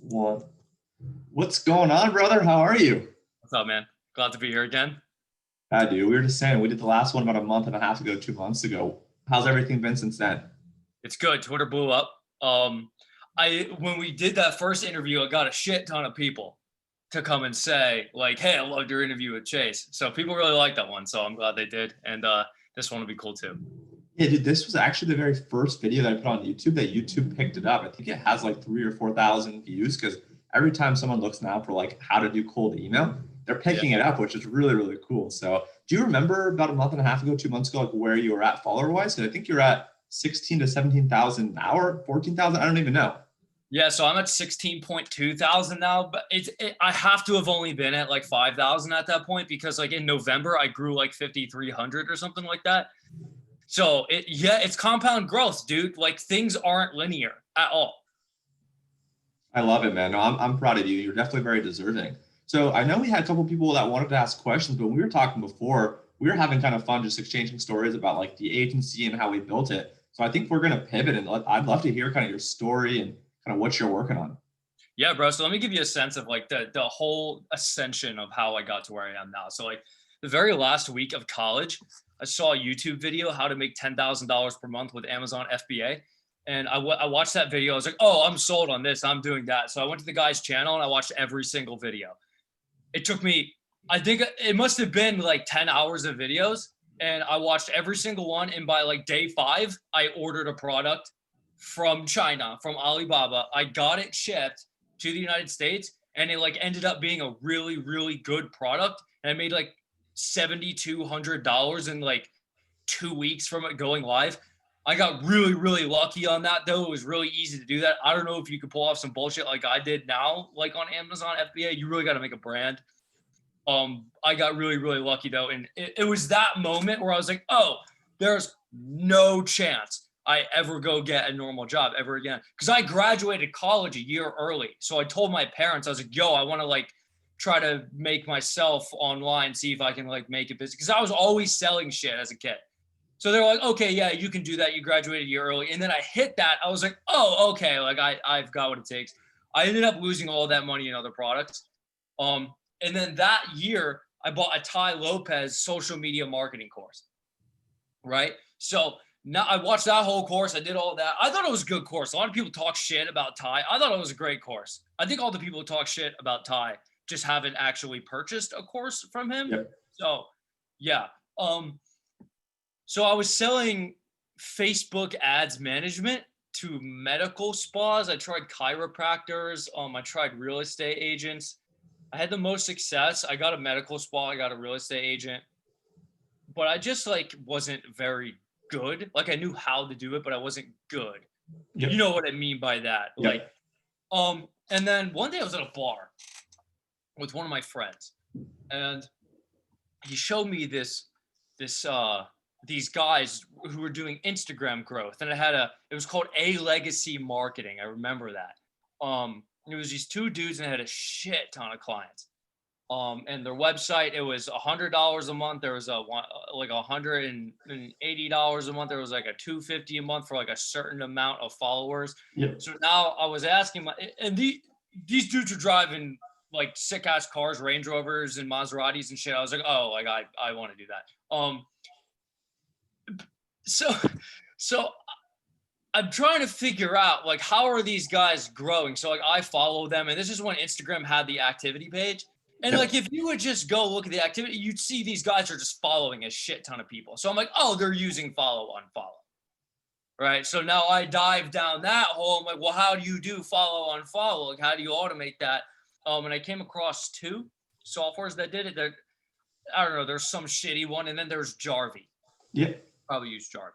One. What's going on, brother? How are you? What's up, man? Glad to be here again. I do. We were just saying we did the last one about a month and a half ago, 2 months ago. How's everything been since then? It's good. Twitter blew up. I when we did that first interview, I got a shit ton of people to come and say, like, hey, I loved your interview with Chase. So people really liked that one. So I'm glad they did. And this one will be cool too. Yeah, dude, this was actually the very first video that I put on YouTube that YouTube picked it up. I think it has like 3 or 4 thousand views because every time someone looks now for like how to do cold email, they're Yeah. picking it up, which is really, really cool. So do you remember about a month and a half ago, 2 months ago, like where you were at follower wise? Because I think you're at 16 to 17,000 now or 14,000. I don't even know. Yeah, so I'm at 16.2 thousand now, but I have to have only been at like 5,000 at that point because like in November I grew like 5,300 or something like that. So it's compound growth, dude. Like things aren't linear at all. I love it, man. No, I'm proud of you. You're definitely very deserving. So I know we had a couple people that wanted to ask questions, but when we were talking before, we were having kind of fun just exchanging stories about like the agency and how we built it. So I think we're going to pivot and I'd love to hear kind of your story and kind of what you're working on. Yeah, bro. So let me give you a sense of like the whole ascension of how I got to where I am now. So like the very last week of college, I saw a YouTube video how to make $10,000 per month with Amazon FBA. And I watched that video. I was like, oh, I'm sold on this. I'm doing that. So I went to the guy's channel and I watched every single video. It took me, I think it must have been like 10 hours of videos. And I watched every single one. And by like day 5, I ordered a product from China, from Alibaba. I got it shipped to the United States and it like ended up being a really, really good product. And I made like $7,200 in like 2 weeks from it going live. I got really, really lucky on that though. It was really easy to do that. I don't know if you could pull off some bullshit like I did now, like on Amazon FBA. You really got to make a brand. I got really, really lucky though. And it was that moment where I was like, oh, there's no chance I ever go get a normal job ever again. Cause I graduated college a year early. So I told my parents, I was like, yo, I want to like try to make myself online, see if I can like make it business. Cause I was always selling shit as a kid. So they're like, okay, yeah, you can do that. You graduated a year early. And then I hit that. I was like, oh, okay. Like I've got what it takes. I ended up losing all that money in other products. And then that year, I bought a Ty Lopez social media marketing course, right? So now I watched that whole course. I did all that. I thought it was a good course. A lot of people talk shit about Ty. I thought it was a great course. I think all the people who talk shit about Ty just haven't actually purchased a course from him. Yep. So yeah. So I was selling Facebook ads management to medical spas. I tried chiropractors. I tried real estate agents. I had the most success. I got a medical spa. I got a real estate agent, but I just like wasn't very good. Like I knew how to do it, but I wasn't good. Yep. You know what I mean by that? Yep. Like, and then one day I was at a bar with one of my friends, and he showed me these guys who were doing Instagram growth, and it was called A Legacy Marketing. I remember that. It was these two dudes and they had a shit ton of clients. And their website, it was $100 a month. There was like $180 a month. There was like a $250 a month for like a certain amount of followers. Yep. So now I was asking these dudes are driving like sick ass cars, Range Rovers and Maseratis and shit. I was like, oh, like I want to do that. So I'm trying to figure out like how are these guys growing? So like I follow them, and this is when Instagram had the activity page. And like if you would just go look at the activity, you'd see these guys are just following a shit ton of people. So I'm like, oh, they're using follow, unfollow. Right. So now I dive down that hole. I'm like, well, how do you do follow, unfollow? Like how do you automate that? And I came across 2 softwares that did it. I don't know, there's some shitty one, and then there's Jarvee. Yeah. Probably use Jarvee.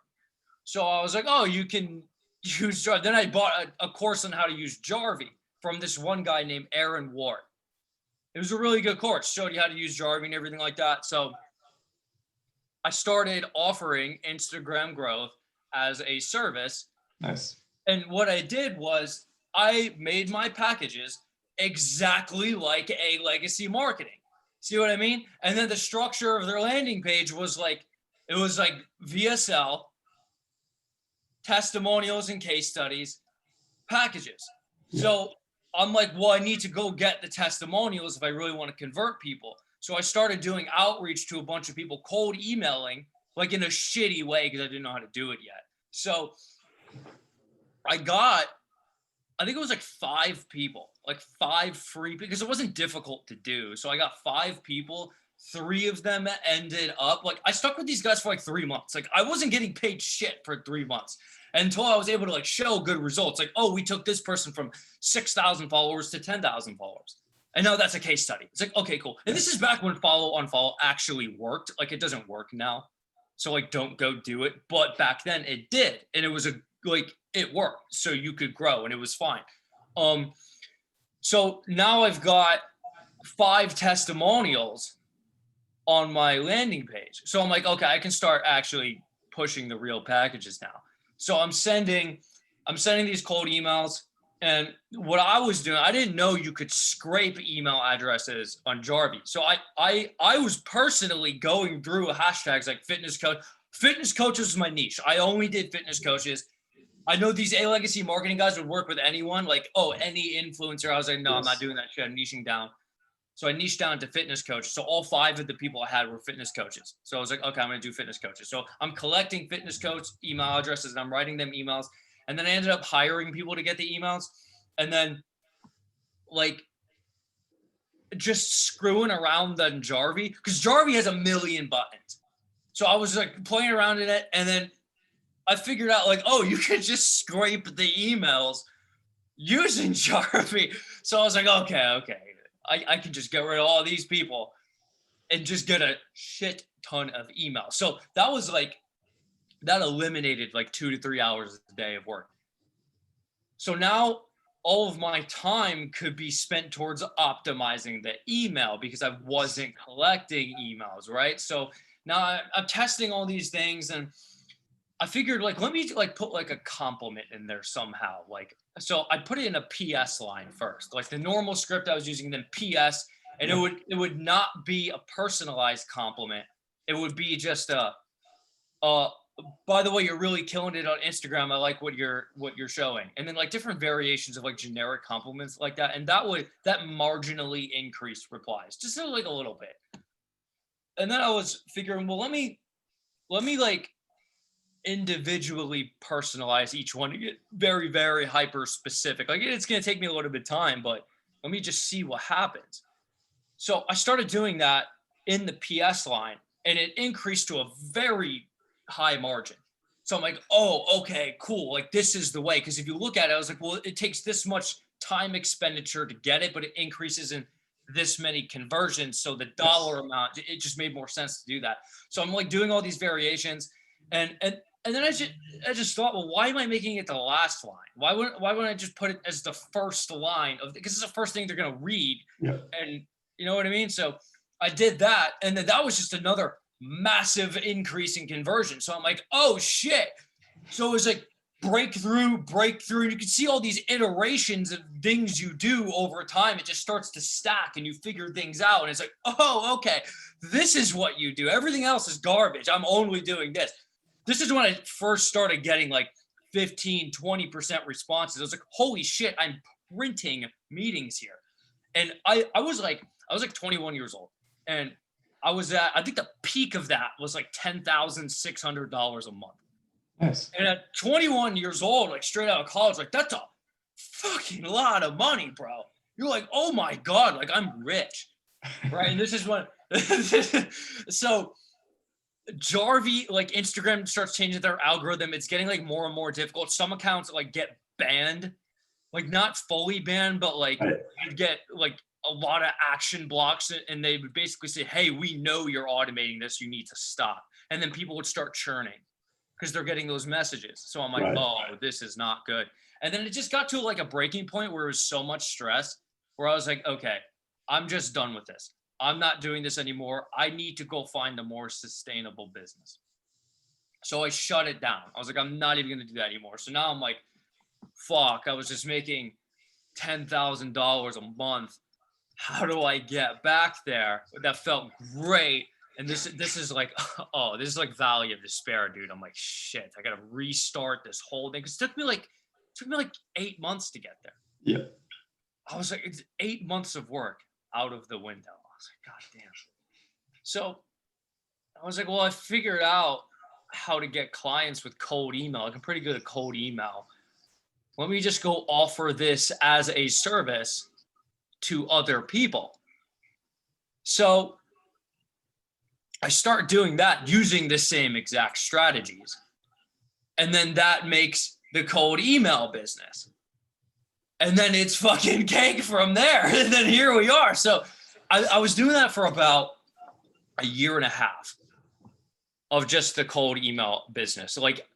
So I was like, oh, you can use Jarvee. Then I bought a course on how to use Jarvee from this one guy named Aaron Ward. It was a really good course, showed you how to use Jarvee and everything like that. So I started offering Instagram growth as a service. Nice. And what I did was I made my packages exactly like A Legacy Marketing. See what I mean? And then the structure of their landing page was like, it was like VSL, testimonials and case studies, packages. Yeah. So I'm like, well, I need to go get the testimonials if I really want to convert people. So I started doing outreach to a bunch of people, cold emailing, like in a shitty way because I didn't know how to do it yet. So I got, I think it was like 5 people, like 5 free, because it wasn't difficult to do. So I got 5 people. 3 of them ended up like, I stuck with these guys for like 3 months. Like I wasn't getting paid shit for 3 months until I was able to like show good results. Like, oh, we took this person from 6,000 followers to 10,000 followers. And now that's a case study. It's like, okay, cool. And this is back when follow unfollow actually worked. Like it doesn't work now. So like, don't go do it. But back then it did. And it was a, like, it worked. So you could grow and it was fine. So now I've got 5 testimonials on my landing page. So I'm like, okay, I can start actually pushing the real packages now. So I'm sending these cold emails. And what I was doing, I didn't know you could scrape email addresses on Jarvie. So I was personally going through hashtags like fitness coach. Fitness coaches is my niche. I only did fitness coaches. I know these A legacy marketing guys would work with anyone, like, oh, any influencer. I was like, no, I'm not doing that shit. I'm niching down. So I niched down to fitness coaches. So all 5 of the people I had were fitness coaches. So I was like, okay, I'm going to do fitness coaches. So I'm collecting fitness coach email addresses and I'm writing them emails. And then I ended up hiring people to get the emails. And then like just screwing around on Jarvie, because Jarvie has a million buttons. So I was like playing around in it. And then I figured out like, oh, you could just scrape the emails using Jarvie. So I was like, okay. I can just get rid of all these people and just get a shit ton of emails. So that was like, that eliminated like 2 to 3 hours a day of work. So now all of my time could be spent towards optimizing the email because I wasn't collecting emails, right? So now I'm testing all these things and I figured like, let me like put like a compliment in there somehow. Like, so I put it in a PS line first, like the normal script I was using, then PS, and it would not be a personalized compliment. It would be just by the way, you're really killing it on Instagram. I like what you're showing. And then like different variations of like generic compliments like that. And that marginally increased replies, just like a little bit. And then I was figuring, well, let me like individually personalize each one to get very, very hyper specific. Like it's going to take me a little bit of time, but let me just see what happens. So I started doing that in the PS line and it increased to a very high margin. So I'm like, oh, okay, cool. Like this is the way. Cause if you look at it, I was like, well, it takes this much time expenditure to get it, but it increases in this many conversions. So the dollar amount, it just made more sense to do that. So I'm like doing all these variations and then I just thought, well, why am I making it the last line? Why wouldn't I just put it as the first line of, because it's the first thing they're going to read. Yeah. And you know what I mean? So I did that. And then that was just another massive increase in conversion. So I'm like, oh shit. So it was like breakthrough. And you can see all these iterations of things you do over time. It just starts to stack and you figure things out. And it's like, oh, okay, this is what you do. Everything else is garbage. I'm only doing this. This is when I first started getting like 15, 20% responses. I was like, holy shit, I'm printing meetings here. And I was like 21 years old. And I think the peak of that was like $10,600 a month. Yes. And at 21 years old, like straight out of college, like that's a fucking lot of money, bro. You're like, oh my God, like I'm rich. Right. And this is what, so Jarvie, like Instagram starts changing their algorithm. It's getting like more and more difficult. Some accounts like get banned, like not fully banned, but like you get like a lot of action blocks and they would basically say, hey, we know you're automating this. You need to stop. And then people would start churning because they're getting those messages. So I'm like, oh, this is not good. And then it just got to like a breaking point where it was so much stress where I was like, okay, I'm just done with this. I'm not doing this anymore. I need to go find a more sustainable business. So I shut it down. I was like, I'm not even going to do that anymore. So now I'm like, fuck, I was just making $10,000 a month. How do I get back there? That felt great. And this is like, oh, this is like Valley of Despair, dude. I'm like, shit, I got to restart this whole thing. Cause it took me like 8 months to get there. Yeah. I was like, it's 8 months of work out of the window. I was like, God damn. So I was like, well, I figured out how to get clients with cold email. Like, I'm pretty good at cold email. Let me just go offer this as a service to other people. So I start doing that using the same exact strategies. And then that makes the cold email business. And then it's fucking cake from there. And then here we are. So I was doing that for about a year and a half of just the cold email business. So like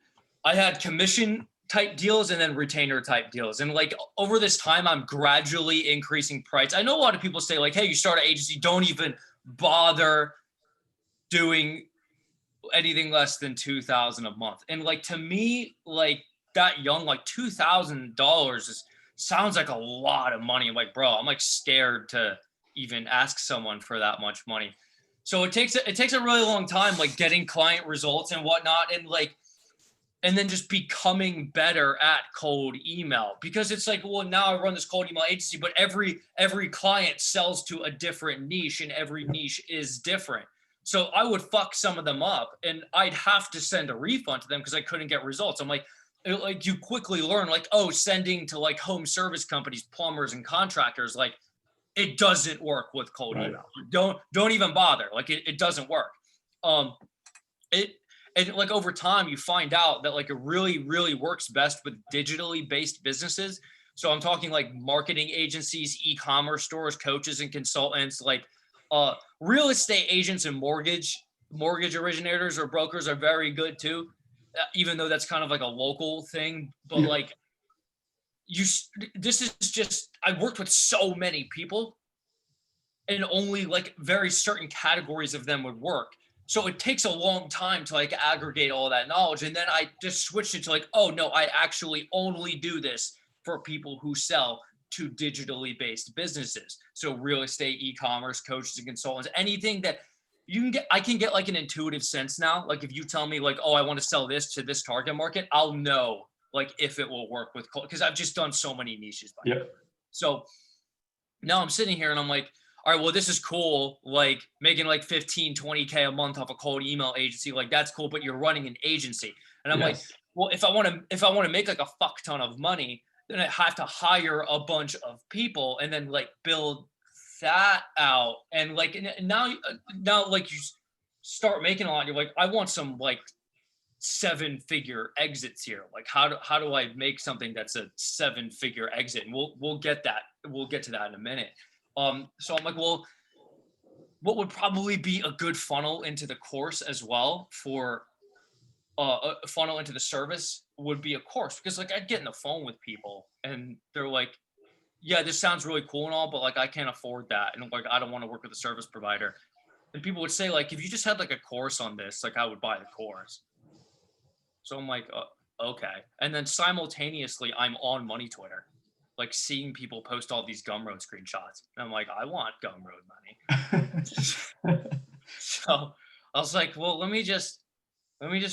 I had commission type deals and then retainer type deals. And like over this time, I'm gradually increasing price. I know a lot of people say like, hey, you start an agency, don't even bother doing anything less than $2,000 a month. And like, to me, like that young, like $2,000 sounds like a lot of money. I'm like, bro, I'm like scared to even ask someone for that much money. So it takes a really long time, like getting client results and whatnot. And like, and then just becoming better at cold email, because it's like, well, now I run this cold email agency, but every client sells to a different niche and every niche is different. So I would fuck some of them up and I'd have to send a refund to them because I couldn't get results. I'm like you quickly learn like, oh, sending to like home service companies, plumbers and contractors, like it doesn't work with cold email. Don't even bother. Like it doesn't work. And like over time, you find out that like it really, really works best with digitally based businesses. So I'm talking like marketing agencies, e-commerce stores, coaches and consultants, like real estate agents and mortgage originators or brokers are very good too, even though that's kind of like a local thing. But like this is just, I worked with so many people and only like very certain categories of them would work. So it takes a long time to like aggregate all that knowledge. And then I just switched it to like, oh no, I actually only do this for people who sell to digitally based businesses. So real estate, e-commerce, coaches and consultants, anything that you can get, I can get like an intuitive sense now. Like if you tell me like, oh, I want to sell this to this target market, I'll know like if it will work with, because I've just done so many niches. So now I'm sitting here and I'm like, all right, well, this is cool. Like making like 15, 20K a month off a cold email agency. Like that's cool, but you're running an agency. And I'm like, well, if I want to make like a fuck ton of money, then I have to hire a bunch of people and then like build that out. And like, now like you start making a lot, you're like, I want some like 7-figure exits here. Like how do I make something that's a 7-figure exit? And we'll get to that in a minute. So I'm like, well, what would probably be a good funnel into the course as well for a funnel into the service would be a course, because like I'd get in the phone with people and they're like, yeah, this sounds really cool and all, but like I can't afford that. And like, I don't want to work with a service provider. And people would say like, if you just had like a course on this, like I would buy the course. So I'm like, okay. And then simultaneously I'm on Money Twitter, like seeing people post all these Gumroad screenshots. And I'm like, I want Gumroad money. So I was like, well, let me just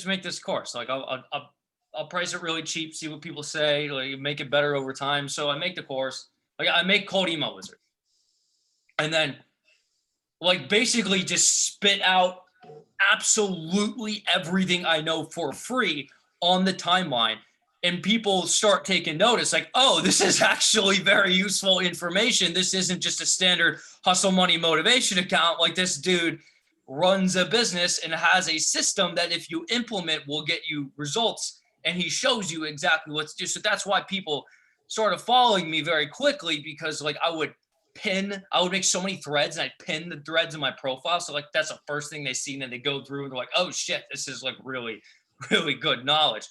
make this course. Like I'll price it really cheap, see what people say, like make it better over time. So I make the course, like I make Cold Email Wizard. And then like basically just spit out absolutely everything I know for free on the timeline. And people start taking notice like, oh, this is actually very useful information. This isn't just a standard hustle money motivation account. Like this dude runs a business and has a system that if you implement will get you results. And he shows you exactly what to do. So that's why people started following me very quickly, because like I would make so many threads and I'd pin the threads in my profile. So like that's the first thing they see, and then they go through and they're like, oh shit, this is like really, really good knowledge.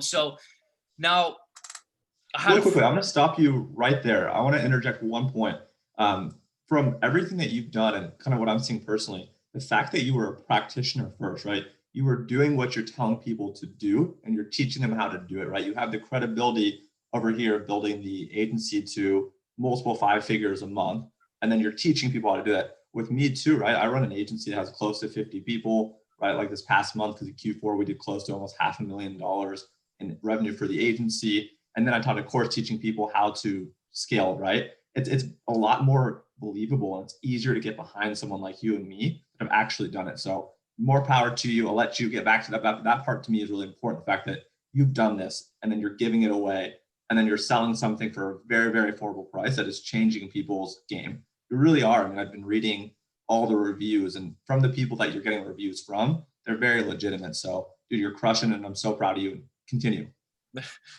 So now really quickly, I'm going to stop you right there. I want to interject one point. From everything that you've done and kind of what I'm seeing personally, the fact that you were a practitioner first, right? You were doing what you're telling people to do and you're teaching them how to do it, right? You have the credibility over here of building the agency to multiple 5 figures a month, and then you're teaching people how to do that. With me too, right? I run an agency that has close to 50 people, right? Like this past month, because of Q4, we did close to almost $500,000 in revenue for the agency. And then I taught a course teaching people how to scale, right? it's a lot more believable, and it's easier to get behind someone like you and me that have actually done it. So more power to you. I'll let you get back to that part to me is really important. The fact that you've done this and then you're giving it away and then you're selling something for a very, very affordable price that is changing people's game. You really are. I mean, I've been reading all the reviews, and from the people that you're getting reviews from, they're very legitimate. So dude, you're crushing it, and I'm so proud of you. Continue.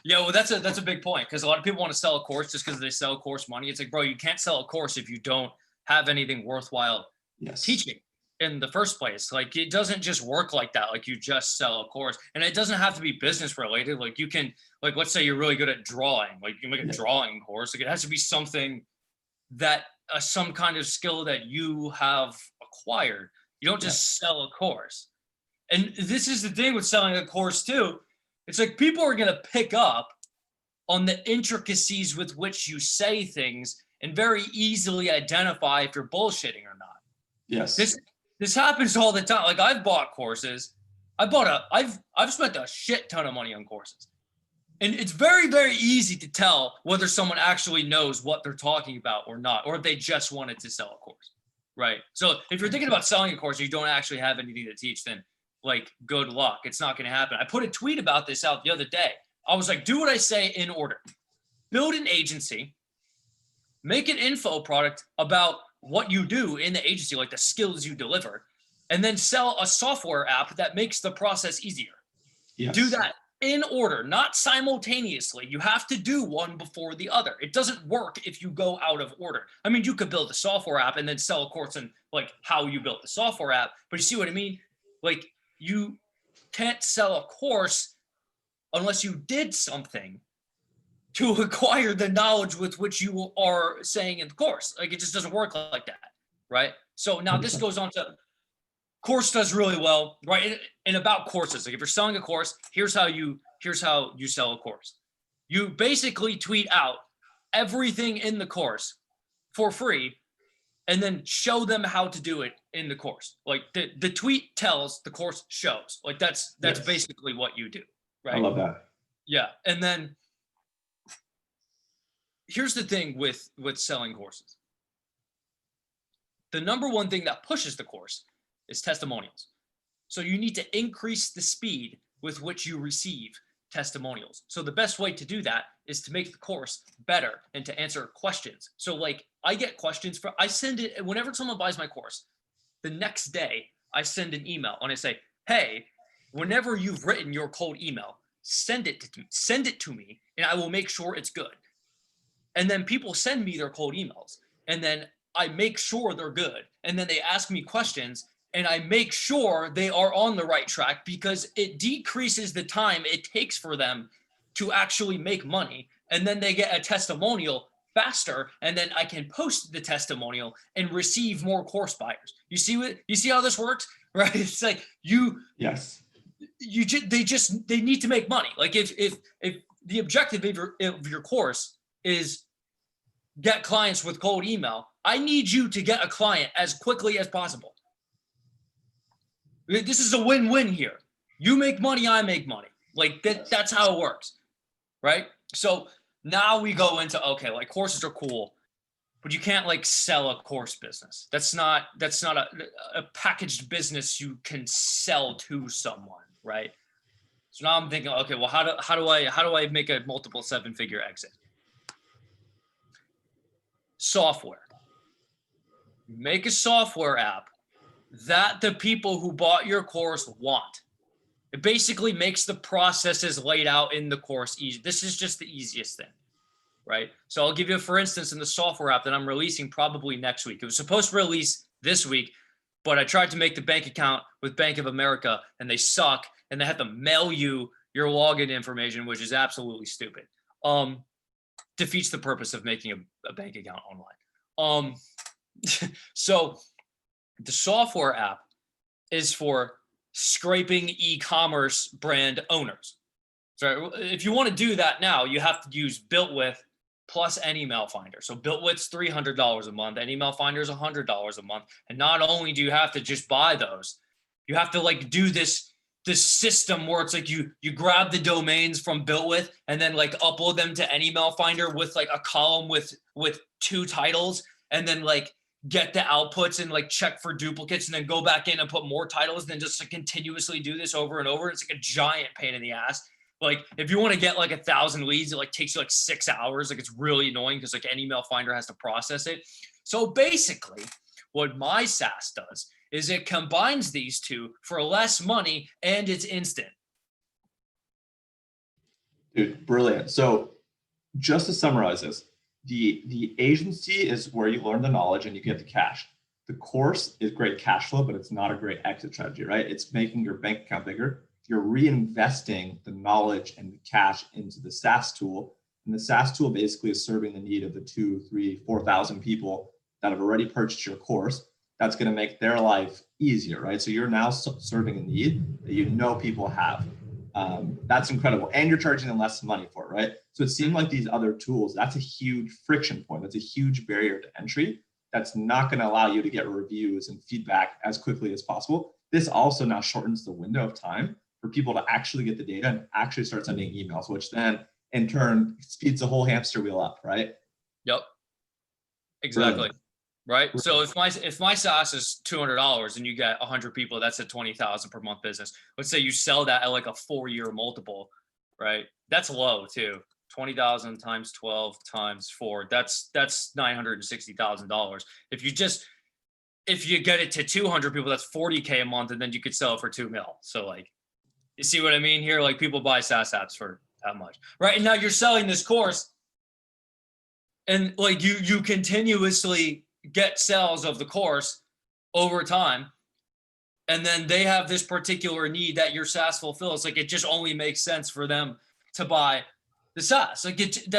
Yeah, well, that's a big point, because a lot of people want to sell a course just because they sell course money. It's like, bro, you can't sell a course if you don't have anything worthwhile teaching in the first place. Like, it doesn't just work like that. Like, you just sell a course, and it doesn't have to be business related. Like, you can, like, let's say you're really good at drawing. Like, you can make a drawing course. Like, it has to be something that some kind of skill that you have acquired. You don't just sell a course. And this is the thing with selling a course too. It's like, people are going to pick up on the intricacies with which you say things and very easily identify if you're bullshitting or not. Yes. This happens all the time. Like, I've bought courses. I've spent a shit ton of money on courses. And it's very, very easy to tell whether someone actually knows what they're talking about or not, or if they just wanted to sell a course, right? So if you're thinking about selling a course and you don't actually have anything to teach, then like, good luck. It's not going to happen. I put a tweet about this out the other day. I was like, do what I say in order. Build an agency, make an info product about what you do in the agency, like the skills you deliver, and then sell a software app that makes the process easier. Yes. Do that in order, not simultaneously. You have to do one before the other. It doesn't work if you go out of order. I mean, you could build a software app and then sell a course on like how you built the software app, but you see what I mean? Like, you can't sell a course unless you did something to acquire the knowledge with which you are saying in the course. Like, it just doesn't work like that, right? So now this goes on to course does really well, right? And about courses, like if you're selling a course, here's how you sell a course. You basically tweet out everything in the course for free, and then show them how to do it in the course. Like the tweet tells, the course shows. Like that's basically what you do, right? I love that. Yeah. And then here's the thing with selling courses. The number one thing that pushes the course is testimonials. So you need to increase the speed with which you receive testimonials. So the best way to do that is to make the course better and to answer questions. So like, I get questions I send it whenever someone buys my course. The next day I send an email and I say, hey, whenever you've written your cold email, send it to me and I will make sure it's good. And then people send me their cold emails, and then I make sure they're good. And then they ask me questions, and I make sure they are on the right track, because it decreases the time it takes for them to actually make money. And then they get a testimonial faster, and then I can post the testimonial and receive more course buyers. You see how this works, right? It's like they need to make money. Like if the objective of your course is get clients with cold email, I need you to get a client as quickly as possible. This is a win-win here. You make money, I make money. Like that's how it works, right? So now we go into, okay, like courses are cool, but you can't like sell a course business. That's not a packaged business you can sell to someone, right? So now I'm thinking, okay, well, how do I make a multiple 7-figure exit? Software. Make a software app that the people who bought your course want. It basically makes the processes laid out in the course easy. This is just the easiest thing, right? So I'll give you, for instance, in the software app that I'm releasing probably next week. It was supposed to release this week, but I tried to make the bank account with Bank of America and they suck, and they have to mail you your login information, which is absolutely stupid. Defeats the purpose of making a bank account online. So the software app is for scraping e-commerce brand owners. So if you want to do that now, you have to use BuiltWith plus an email finder. So BuiltWith's $300 a month, and email finder is $100 a month. And not only do you have to just buy those, you have to like do this this system where it's like you grab the domains from BuiltWith and then like upload them to any email finder with like a column with 2 titles, and then like get the outputs and like check for duplicates and then go back in and put more titles, and then just like continuously do this over and over. It's like a giant pain in the ass. Like if you want to get like 1,000 leads, it like takes you like 6 hours. Like it's really annoying because like any email finder has to process it. So basically what my SaaS does is it combines these two for less money and it's instant. Dude, brilliant. So just to summarize this, the agency is where you learn the knowledge and you get the cash. The course is great cash flow, but it's not a great exit strategy, right? It's making your bank account bigger. You're reinvesting the knowledge and the cash into the SaaS tool. And the SaaS tool basically is serving the need of the 2, 3, 4,000 people that have already purchased your course. That's going to make their life easier, right? So you're now serving a need that you know people have. That's incredible. And you're charging them less money for it, right? So it seemed like these other tools, that's a huge friction point. That's a huge barrier to entry. That's not going to allow you to get reviews and feedback as quickly as possible. This also now shortens the window of time for people to actually get the data and actually start sending emails, which then in turn speeds the whole hamster wheel up, right? Yep. Exactly. Brilliant. Right. So if my SaaS is $200 and you get 100 people, that's a 20,000 per month business. Let's say you sell that at like a 4-year multiple, right? That's low too. 20,000 times 12 times 4. That's $960,000. If you get it to 200 people, that's 40K a month, and then you could sell it for 2 mil. So like, you see what I mean here? Like people buy SaaS apps for that much, right? And now you're selling this course, and like you continuously get sales of the course over time, and then they have this particular need that your SaaS fulfills. Like it just only makes sense for them to buy the SaaS. Like it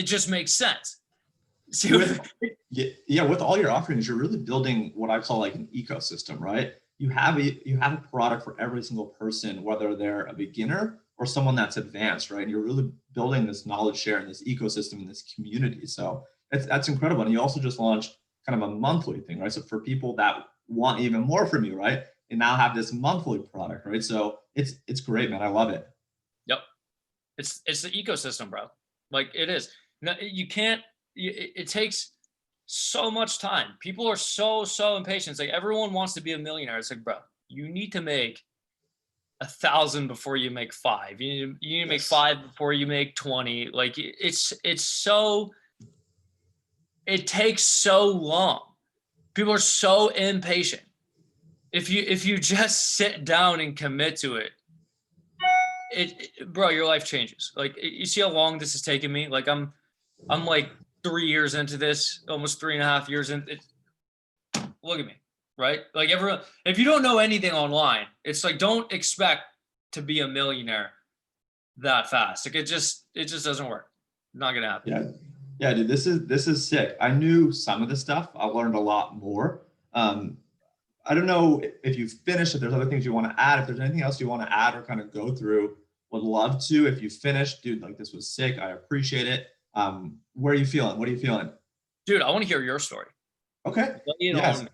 just makes sense. See with all your offerings, you're really building what I call like an ecosystem, right? You have a product for every single person, whether they're a beginner or someone that's advanced, right? And you're really building this knowledge share and this ecosystem and this community. So that's incredible. And you also just launched kind of a monthly thing, right? So for people that want even more from you, right? They now have this monthly product, right? So it's great, man. I love it. Yep. It's the ecosystem, bro. Like it is. You can't, it takes so much time. People are so impatient. It's like everyone wants to be a millionaire. It's like, bro, you need to make 1,000 before you make 5. You need to make 5 before you make 20. Like it takes so long. People are so impatient. If you just sit down and commit to it, bro, your life changes. Like you see how long this has taken me. Like I'm like 3 years into this, almost 3.5 years in. Look at me, right? Like everyone, if you don't know anything online, it's like don't expect to be a millionaire that fast. Like it just doesn't work. Not gonna happen. Yeah, dude, this is sick. I knew some of the stuff. I learned a lot more. I don't know if you've finished, if there's other things you want to add, if there's anything else you want to add or kind of go through, would love to. If you finished, dude, like this was sick. I appreciate it. Where are you feeling? What are you feeling? Dude, I want to hear your story. Okay. Yes.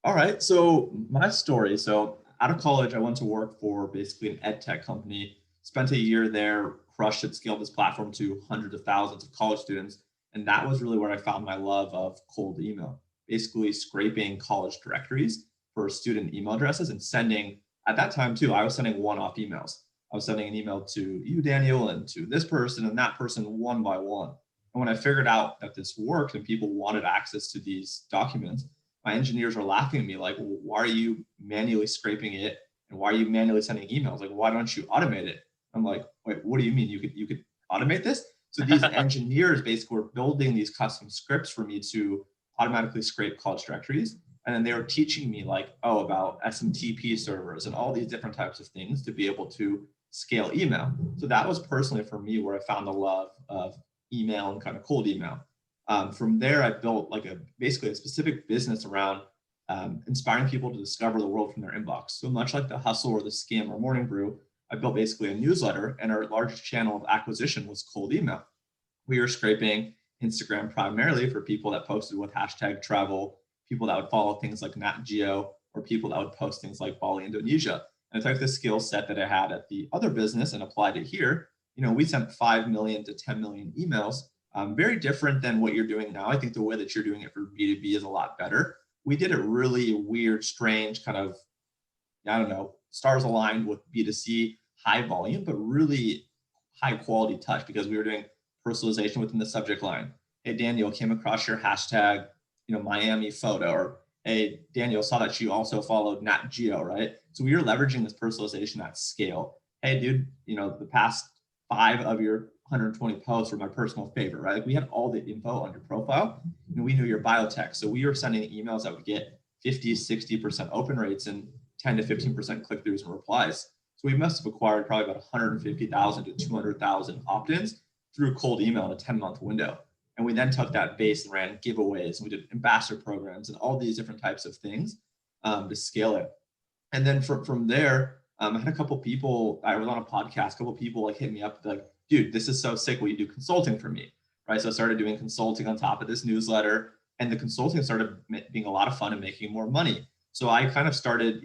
All right. So my story. So out of college, I went to work for basically an ed tech company, spent a year there, crushed it, scaled this platform to hundreds of thousands of college students. And that was really where I found my love of cold email, basically scraping college directories for student email addresses and sending, at that time too, I was sending one-off emails. I was sending an email to you, Daniel, and to this person and that person one by one. And when I figured out that this worked and people wanted access to these documents, my engineers were laughing at me like, well, why are you manually scraping it? And why are you manually sending emails? Like, why don't you automate it? I'm like, wait, what do you mean? You could automate this? So these engineers basically were building these custom scripts for me to automatically scrape college directories. And then they were teaching me like, about SMTP servers and all these different types of things to be able to scale email. So that was personally for me where I found the love of email and kind of cold email. From there, I built like basically a specific business around inspiring people to discover the world from their inbox. So much like the Hustle or the Scam or Morning Brew, I built basically a newsletter, and our largest channel of acquisition was cold email. We were scraping Instagram primarily for people that posted with hashtag travel, people that would follow things like Nat Geo, or people that would post things like Bali, Indonesia. And I took the skill set that I had at the other business and applied it here. We sent 5 million to 10 million emails. Very different than what you're doing now. I think the way that you're doing it for B2B is a lot better. We did it really weird, strange kind of, I don't know, stars aligned with B2C, high volume, but really high quality touch, because we were doing personalization within the subject line. Hey, Daniel, came across your hashtag, Miami photo, or hey, Daniel, saw that you also followed Nat Geo, right? So we were leveraging this personalization at scale. Hey, dude, the past 5 of your 120 posts were my personal favorite, right? Like we had all the info on your profile. We knew your biotech. So we were sending emails that would get 50, 60% open rates and 10 to 15% click-throughs and replies. So we must have acquired probably about 150,000 to 200,000 opt-ins through cold email in a 10-month window. And we then took that base and ran giveaways, and we did ambassador programs and all these different types of things to scale it. And then from there, I had a couple people, I was on a podcast, a couple people like hit me up like, dude, this is so sick. Will you do consulting for me? Right. So I started doing consulting on top of this newsletter, and the consulting started being a lot of fun and making more money. So I kind of started,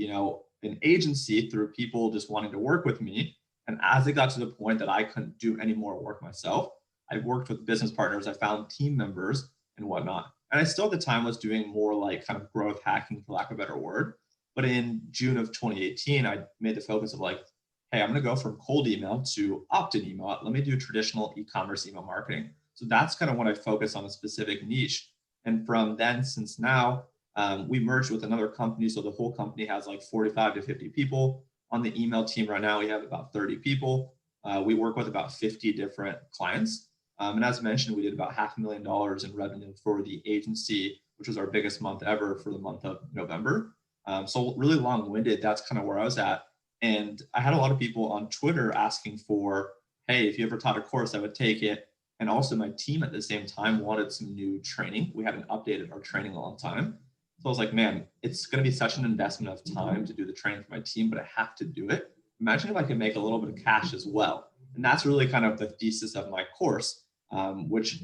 an agency through people just wanting to work with me. And as it got to the point that I couldn't do any more work myself, I worked with business partners, I found team members and whatnot. And I still at the time was doing more like kind of growth hacking, for lack of a better word. But in June of 2018, I made the focus of like, hey, I'm going to go from cold email to opt-in email. Let me do traditional e-commerce email marketing. So that's kind of what I focus on, a specific niche. And from then, since now, we merged with another company. So the whole company has like 45 to 50 people. On the email team right now, we have about 30 people. We work with about 50 different clients. And as mentioned, we did about $500,000 in revenue for the agency, which was our biggest month ever for the month of November. So really long-winded, that's kind of where I was at. And I had a lot of people on Twitter asking for, hey, if you ever taught a course, I would take it. And also my team at the same time wanted some new training. We hadn't updated our training in a long time. So I was like, man, it's going to be such an investment of time to do the training for my team, but I have to do it. Imagine if I could make a little bit of cash as well. And that's really kind of the thesis of my course, which,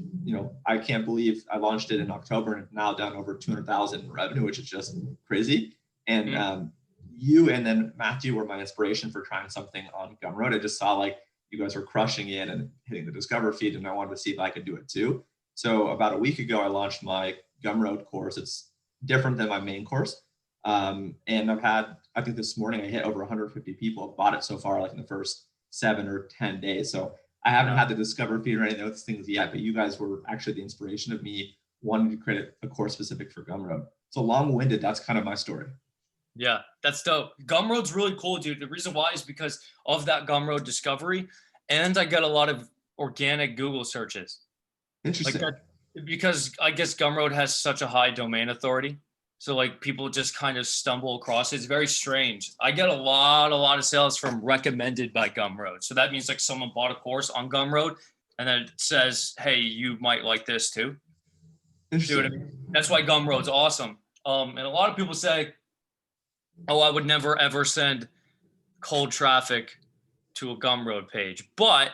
I can't believe I launched it in October and now done over 200,000 in revenue, which is just crazy. And you and then Matthew were my inspiration for trying something on Gumroad. I just saw like you guys were crushing it and hitting the Discover feed, and I wanted to see if I could do it too. So about a week ago, I launched my Gumroad course. It's different than my main course. And I think this morning I hit over 150 people have bought it so far, like in the first 7 or 10 days. So I haven't had the Discover feed or any of those things yet, but you guys were actually the inspiration of me wanting to create a course specific for Gumroad. So long-winded, that's kind of my story. Yeah, that's dope. Gumroad's really cool, dude. The reason why is because of that Gumroad discovery, and I got a lot of organic Google searches. Interesting. Like that, because I guess Gumroad has such a high domain authority. So like people just kind of stumble across it. It's very strange. I get a lot of sales from recommended by Gumroad. So that means like someone bought a course on Gumroad and then it says, hey, you might like this too. Interesting. See what I mean? That's why Gumroad's awesome. And a lot of people say, oh, I would never, ever send cold traffic to a Gumroad page. But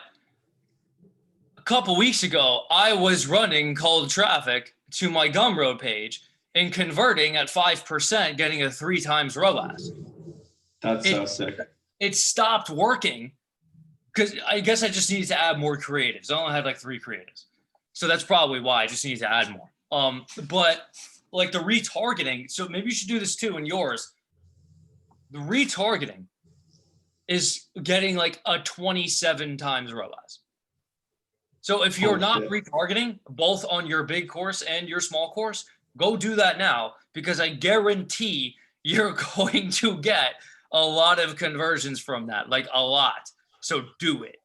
a couple weeks ago, I was running cold traffic to my Gumroad page and converting at 5%, getting a 3 times ROAS. That's so sick. It stopped working because I guess I just needed to add more creatives. I only had like 3 creatives. So that's probably why I just need to add more. But like the retargeting, so maybe you should do this too in yours. The retargeting is getting like a 27 times ROAS. So if you're not retargeting both on your big course and your small course, go do that now, because I guarantee you're going to get a lot of conversions from that, like a lot. So do it.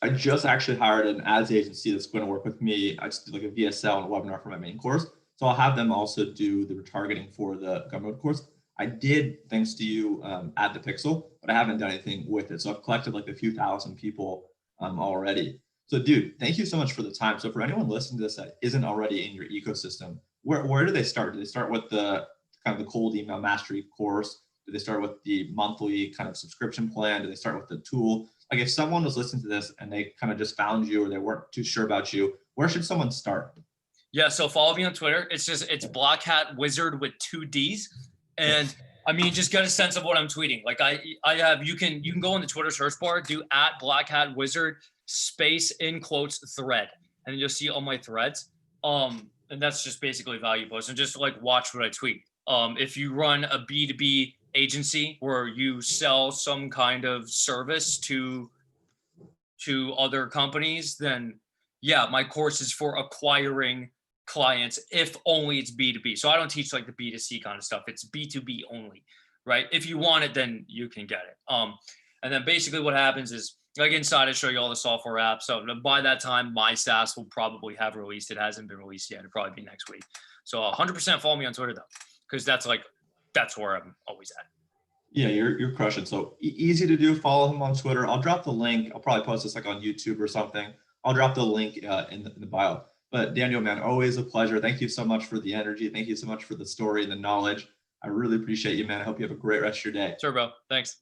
I just actually hired an ads agency that's going to work with me. I just did like a VSL and a webinar for my main course. So I'll have them also do the retargeting for the Gumroad course. I did, thanks to you, add the pixel, but I haven't done anything with it. So I've collected like a few thousand people already. So dude, thank you so much for the time. So for anyone listening to this that isn't already in your ecosystem, where do they start? Do they start with the kind of the cold email mastery course? Do they start with the monthly kind of subscription plan? Do they start with the tool? Like if someone was listening to this and they kind of just found you or they weren't too sure about you, where should someone start? Yeah, so follow me on Twitter. It's Black Hat Wizard with 2 Ds. And I mean, just get a sense of what I'm tweeting. Like I have, you can go in the Twitter search bar, do @BlackHatWizard space in quotes thread, and then you'll see all my threads. And that's just basically value posts, and just like watch what I tweet. If you run a B2B agency where you sell some kind of service to other companies, then yeah, my course is for acquiring clients if only it's B2B. So I don't teach like the B2C kind of stuff. It's B2B only, right? If you want it, then you can get it. And then basically what happens is, like inside, I show you all the software apps. So by that time, my SaaS will probably have released. It hasn't been released yet. It'll probably be next week. So 100% follow me on Twitter though, because that's where I'm always at. Yeah, you're crushing. So easy to do. Follow him on Twitter. I'll drop the link. I'll probably post this like on YouTube or something. I'll drop the link in the bio. But Daniel, man, always a pleasure. Thank you so much for the energy. Thank you so much for the story and the knowledge. I really appreciate you, man. I hope you have a great rest of your day. Sure, bro. Thanks.